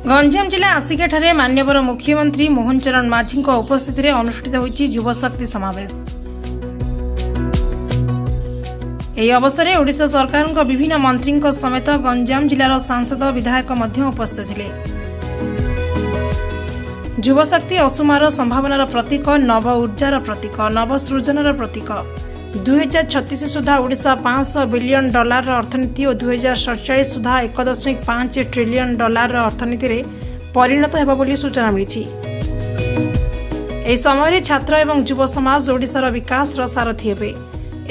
गंजाम जिला आसिका मान्यवर मुख्यमंत्री मोहन चरण माझी उपस्थित में अनुष्ठित होइछि युवा शक्ति समावेश। यह अवसर में ओडिशा सरकार विभिन्न मंत्री समेत गंजाम जिलार सांसद विधायक उपस्थित थे। युवा शक्ति असुमार संभावनार प्रतीक, नव ऊर्जार प्रतीक, नव सृजनर प्रतीक। 2036 सुधा ओडिशा $500 बिलियन अर्थनीति और 2047 सुधा $1.5 ट्रिलियन अर्थनीति रे परिणत हेबा बोली सूचना मिली। एही समय छात्र एवं युव समाज ओडिशार विकास सारथी हेबे।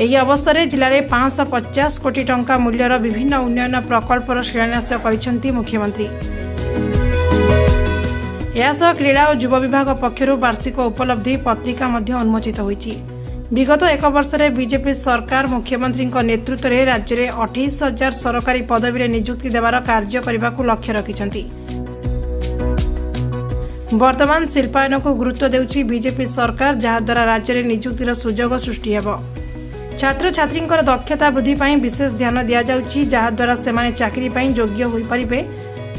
एही अवसर में जिले में 550 कोटी टंका मूल्यर विभिन्न उन्नयन प्रकल्पर शिलान्यास करिसेंती मुख्यमंत्री। यासह क्रीड़ा और युव विभाग पक्षर वार्षिक उपलब्धि पत्रिका उन्मोचित होइछि। विगत एक वर्ष में बीजेपी सरकार मुख्यमंत्री नेतृत्व में राज्य में 28,000 सरकारी पदवी नियुक्ति देवार कार्य करने को लक्ष्य रखिछंती। वर्तमान शिल्पायन को गुरुत्व देउछि बीजेपी सरकार, जहाद्वारा राज्य में नियुक्तिर सुजोग सृष्टि हेबो। छात्र छात्री दक्षता वृद्धि पर विशेष ध्यान दि जाउछि, जहाद्वारा सेमाने चाकरी पर योग्य होई परिबे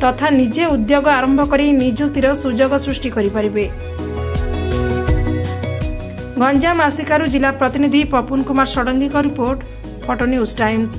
तथा निजे उद्योग आरंभ करी नियुक्तिर सुजोग सृष्टि करि परिबे। गंजाम आसिकारु जिला प्रतिनिधि पपुन कुमार षडंगी का रिपोर्ट, फोटो न्यूज टाइम्स।